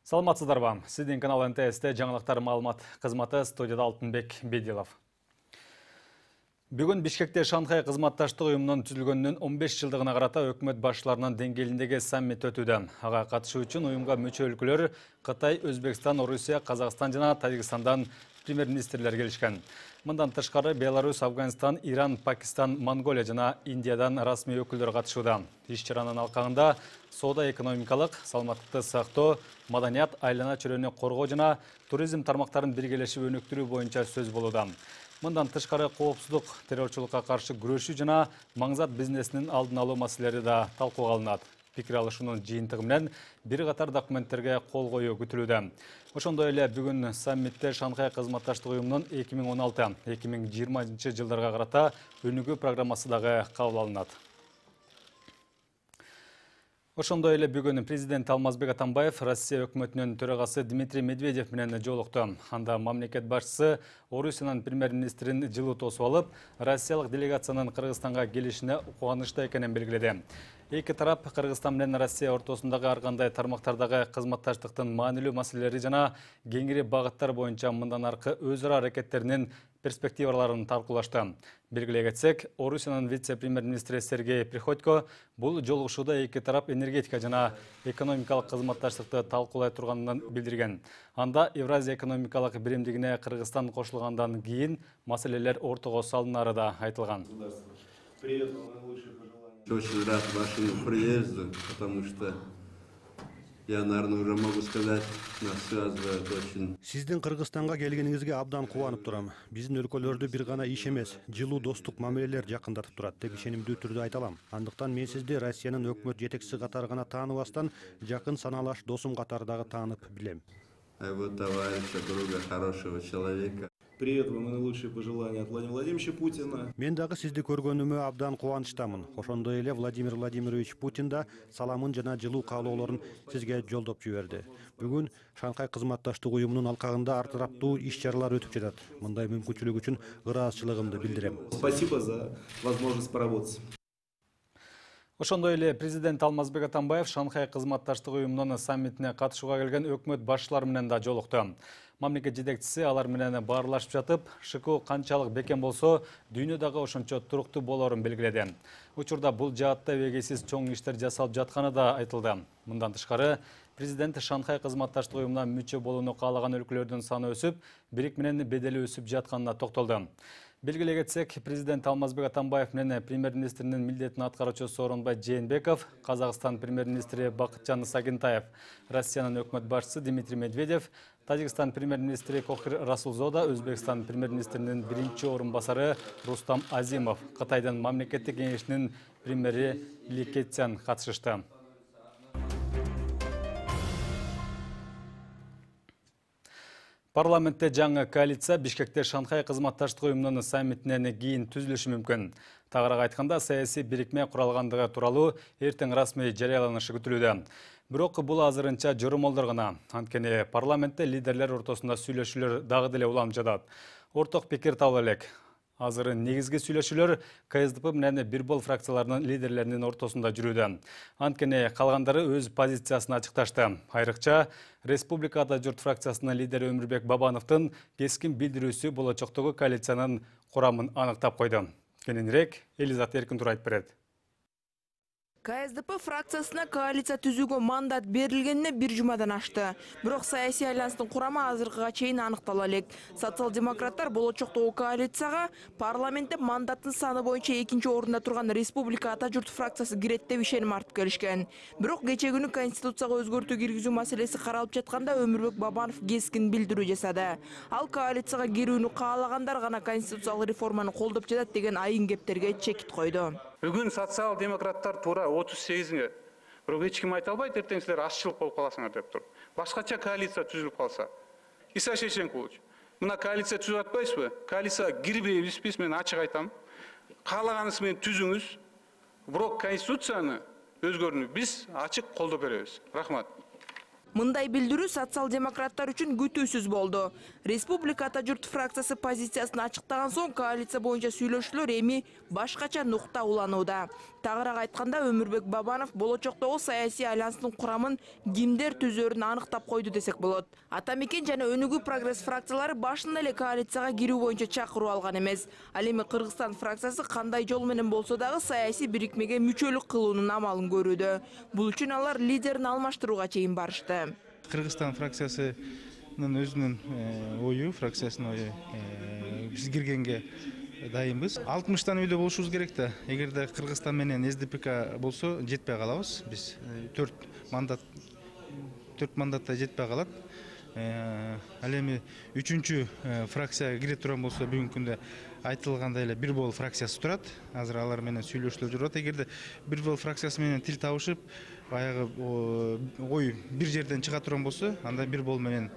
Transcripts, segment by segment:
Саламатсыздарбы. Сиздин канал НТС'те жаңылыктар маалымат кызматы, студияда Алтынбек Бедилов. Бүгін Бишкекте Шанхай кызматташтык уюмунун түзүлгөнүнүн 15 жылдыгына карата өкмөт башчыларынын деңгээлиндеги саммит өтүүдө. Ага катышуу үчүн уюмга мүчө өлкөлөр Кытай, Өзбекстан, Орусия, Казакстан жана Тажикстандан премьер-министрлер келишкен. Мындан тышкары Беларусь, Афганистан, Иран, Пакистан, Монголия жана Индиядан расмий өкүлдөр катышууда. Иш-чаранын алкагында соода-экономикалык, саламаттыкты сактоо, маданият, айлана чөйрөнү коргоо жана туризм тармактарын биргелешип өнүктүрүү боюнча сөз болууда. Мындан тышкары коопсуздук, террорчулукка каршы күрөшүү жана маңзат бизнесинин алдын алуу маселелери да талкууга алынат. Пикир алышуунун жыйынтыгы менен бир катар документтерге кол коюу күтүлүүдө. Ошондой эле бүгүн саммитте Шанхай кызматташтык уюмунун 2016-2020 жылдарга карата өнүгүү программасы дагы кабыл алынат. Ошондой эле бүгүн президент Алмазбек Атамбаев Россия өкмөтүнүн төрагасы Дмитрий Медведев менен жолукту. Анда мамлекет башчысы Орусиянын премьер-министрин жылуу тосуп алып, Россиялык делегациянын Кыргызстанга келишине кубанычта экенин белгиледи. Эки тарап Кыргызстан менен Россия ортосундагы ар кандай тармактардагы кызматташтыктын маанилүү маселелери жана кеңири багыттар боюнча мындан аркы өз ара аракеттеринин перспективаларын талкуулашты. Белгилей кетсек, Орусиянын вице-премьер-министри Сергей Приходько бул жолугушууда эки тарап энергетика жана экономикалык кызматташтыкты талкуулай турганын билдирген. Анда Евразия экономикалык биримдигине Кыргызстан кошулгандан кийин маселелер ортого салынары да айтылган. Очень рад вашему приезду, потому что я, наверное, уже могу сказать, нас связывает очень. Сиздин Кыргызстанга келгениңизге абдан кубанып турам. Биздин өлкөлөрдү бир гана иш эмес, жылуу достук мамилелер жакындатып турат деп ишенимдүү түрдө айта алам. Андыктан мен сизди Россиянын өкмөт жетекчиси катары гана тааныбастан, жакын саналаш досум катары дагы таанып билем. Вот товарища, друга, хорошего человека. Привет вам и наилучшие пожелания от Владимира Владимировича Путина. Мен дагы сизди көргөнүмө абдан кубанычтамын. Ошондой эле Владимир Владимирович Путин да саламын жана жылуу каалоолорун сизге жолдоп жиберди. Бүгүн Шанхай кызматташтык уюмунун алкагында ар тараптуу иш-чаралар өтүп жатат. Мындай мүмкүнчүлүк үчүн ыраазычылыгымды билдирем. Спасибо за возможность поработать. Ошондой эле президент Алмазбек Атамбаев Шанхай кызматташтык уюмунун саммитине катышууга келген өкмөт башчылары менен да жолукту. Мамлекет жетекчиси алар менен баарлашып жатып, ШКУ канчалык бекем болсо, дүйнөдөгү ошончо туруктуу болорун белгиледи. Учурда бул жаатта вегесиз чоң иштер жасалып жатканы да айтылды. Мындан тышкары, президент Шанхай кызматташтык уюмуна мүчө болууну каалаган өлкөлөрдүн саны өсүп, бирик менен бедели өсүп жатканына токтолду. Белгилей кетсек, президент Алмазбек Атамбаев менен премьер-министринин милдетин аткаруучу Сооронбай Жээнбеков, Казакстан премьер-министри Бакытжан Сагынтаев, Россиянын өкмөт башчысы Дмитрий Медведев, Тажикстан премьер-министри Кохир Расулзода, Өзбекстан премьер-министринин биринчи орун басары Рустам Азимов, Кытайдын мамлекеттик кеңешинин премьери Ли Кэцян катышышты. Парламентте жаңы коалиция Бишкекте Шанхай кызматташтык уюмунун саммитинен кийин түзүлүшү мүмкүн. Тагыраак айтканда, саясий бирикме куралгандыгы тууралуу эртең расмий жарыяланышы күтүлүүдө. Бирок бул азырынча жормолдор гана. Анткени парламентте лидерлер ортосунда сүйлөшүүлөр дагы деле уланып жатат. Орток пикир табыла элек. Азыры негизги сүйлөшүүлөр КСДП менен бир бол фракцияларынын лидерлеринин ортосунда жүрүүдө. Анткени калгандары өз позициясын ачыкташты. Айрыкча, Республика Ата журт фракциясынын лидери Өмүрбек Бабановдун кескин билдирүүсү болочоктогу коалициянын курамын аныктап койду. Кененирээк Элизат Эркинтур айтып берет. КСДП фракциясына коалиция түзүүгө мандат берилгенине бир жумадан ашты. Бирок саясий айланыстын курамы азыркыга чейин аныктала элек. Социал-демократтар болочоктогу коалицияга парламентте мандаттын саны боюнча экинчи орунда турган Республика Ата журт фракциясы кирет деп ишеним артып келишкен. Бирок кече күнү конституцияга өзгөртүү киргизүү маселеси каралып жатканда Өмүрбек Бабанов кескин билдирүү жасады. Ал коалицияга кирүүнү каалагандар гана конституциялык реформаны колдоп жатат деген айын кептерге чекит койду. Бүгүн социал-демократтар туура 38-ге. Бирок эч ким айта албайт, эртең силер ашчылык болуп каласыңар деп туруп. Башкача коалиция түзүлүп калса. Иса Шейшенкович, мына коалиция түзүп атпайсызбы? Коалицияга кирбейбизбиз, мен ачык айтам. Каалаганыңыз менен түзүңүз. Бирок конституцияны өзгөрүүнү биз ачык колдоп беребиз. Рахмат. Мындай билдирүү социал-демократтар үчүн күтүүсүз болду. Республика Ата журт фракциясы позициясын ачыктаган соң коалиция боюнча сүйлөшүүлөр эми башкача нукта уланууда. Тагыраак айтканда Өмүрбек Бабанов болочоктогу саясий айланстын курамын кимдер түзөрүн аныктап койду десек болот. Ата Мекен жана Өнүгүү прогресс фракциялары башында эле коалицияга кирүү боюнча чакыруу алган эмес. Ал эми Кыргызстан фракциясы кандай жол менен болсо дагы саясий бирикмеге мүчөлүк кылуунун амалын көрүүдө. Бул үчүн алар лидерин алмаштырууга чейин барышты. Кыргызстан фракциясынын өзүнүн ою, фракциясынын ою биз киргенге дайынбыз. 60тан үйдө болушубуз керек да. Эгерде Кыргызстан менен СДПК болсо жетпей калабыз. Биз 4 мандатта жетпей калат. Ал эми 3-чү фракцияга кире турган болсо бүгүнкү күндө айтылгандай эле бир бол фракциясы турат. Азыр алар менен сүйлөшүүлөр жүрүп атат. Эгерде бир бол фракциясы менен тил табышып, баягы ой бир жерден чыга турган болсо, анда бир бол менен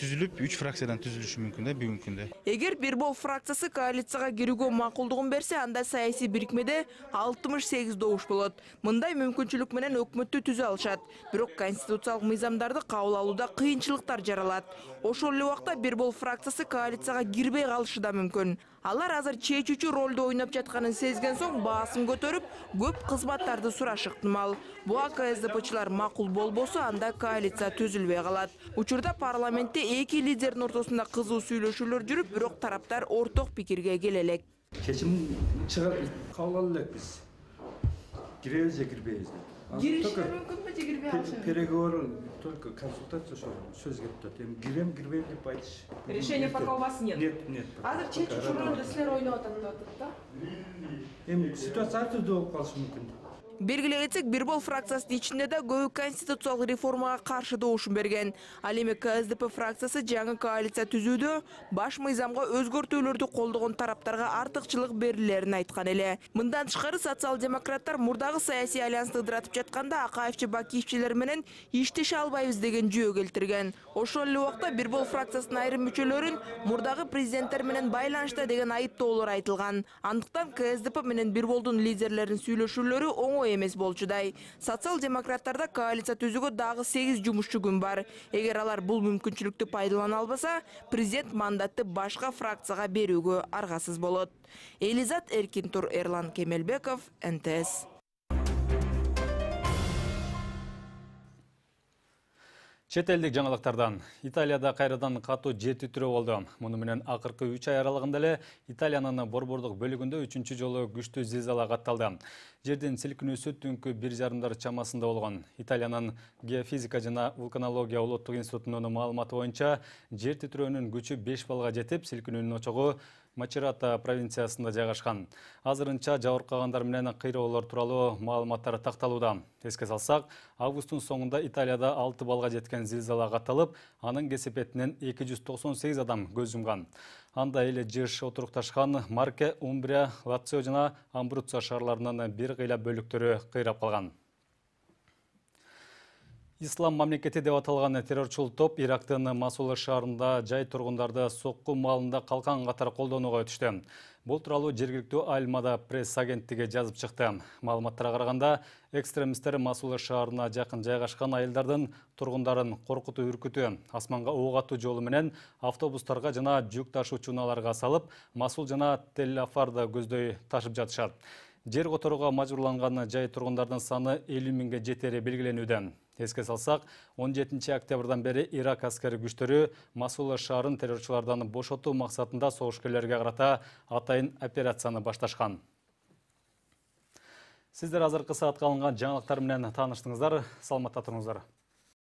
түзүлүп, 3 фракциядан түзүлүшү мүмкүн да бүгүнкү күндө. Эгер бир бол фракциясы коалицияга кирүүгө макулдугун берсе, анда саясий бирикмеде 68 добуш болот. Мындай мүмкүнчүлүк менен өкмөттү түзө алышат. Бирок конституциялык мыйзамдарды кабыл алууда кыйынчылыктар жаралат. Ошол эле убакта бир бол фракциясы коалицияга кирбей калышы да мүмкүн. Алар азыр чечүүчү ролду ойноп жатканын сезген соң баасын көтөрүп, көп кызматтарды сурашы ыктымал. Буга КСДПчылар макул болбосо, анда коалиция түзүлбөй калат. Учурда парламентте эки лидердин ортосунда кызуу сүйлөшүүлөр жүрүп, бирок тараптар орток пикирге келе элек. Чечим кабыл ала элекпиз. Киребиз же кирбейбиз деп. Киришler мүмкүнбү же кирбей алышы? Переговоры только консультация сөз кетип атат. Эми кирем, кирбейм деп айтыш. Решения пока у вас нет? Нет. Азыр чечүүчү ролду силер ойноп атат да? Эми ситуация ар түрдүү болуп калышы мүмкүн. Белгилей кетсек, бир бол фракциясынын ичинде да көбү конституциялык реформага каршы добушун берген. Ал эми КСДП фракциясы жаңы коалиция түзүүдө баш мыйзамга өзгөртүүлөрдү колдогон тараптарга артыкчылык берилерин айткан эле. Мындан тышкары социал-демократтар мурдагы саясий альянсты ыдыратып жатканда Акаевчи Бакиевчилер менен иштеше албайбыз деген жөө келтирген. Ошол эле убакта бир бол фракциясынын айрым мүчөлөрүн мурдагы президенттер менен байланышта деген айыптоолор айтылган. Андыктан КСДП менен бир болдун лидерлеринин сүйлөшүүлөрү оңой эмес болчудай. Социал-демократтарда коалиция түзүүгө дагы 8 жумушчу күн бар. Эгер алар бул мүмкүнчүлүктү пайдалана албаса, президент мандатты башка фракцияга берүүгө аргасыз болот. Элизат Эркинтур, Эрлан Кемелбеков, НТС. Чет элдик жаңылыктардан Италияда кайрадан катуу жер титирөө болду. Муну менен акыркы 3 ай аралыгында эле Италиянын борбордук бөлүгүндө 3-чү жолу күчтүү зилзала катталды. Жердин силкинүүсү түнкү 1,5 чамасында болгон. Италиянын геофизика жана вулканология улуттук институтунун маалыматы боюнча, жер титирөөнүн күчү 5 балга жетип, силкинүүнүн очогу Мачерата провинциясында жайгашкан. Азырынча жабыркагандар менен кыйроолор тууралуу маалыматтар такталууда. Эске салсак, августтун соңунда Италияда 6 балга жеткен зилзала катталып, анын кесепетинен 298 адам көз жумган. Анда эле жыш отурукташкан Марке, Умбрия, Лацио жана Амбруццо шаарларынын бир кыйла бөлүктөрү кыйрап калган. Ислам мамлекети деп аталган террорчул топ Ирактын Масул шаарында жай тургундарды сокку маалында калкан катар колдонууга өтүштү. Бул тууралуу жергиликтүү Аль-Мада пресс агенттиги жазып чыкты. Маалыматтарга караганда, экстремисттер Масул шаарына жакын жайгашкан айылдардын тургундарын коркутуу үркүтүү, асманга ок атуу жолу менен автобустарга жана жүк ташуучу унааларга салып, Масул жана Тель-Афарды көздөй ташып жатышат. Жер которууга мажбурланган жай тургундардын саны 50 миңге жетери белгиленүүдө. Эске салсак, 17 октябрдан бери Ирак аскери күчтөрү Масул шаарын террорчулардан бошотуу максатында согушкерлерге карата атайын операцияны башташкан. Сиздер азыркы саатка алынган жаңылыктар менен тааныштыңыздар. Саламатта туруңуздар.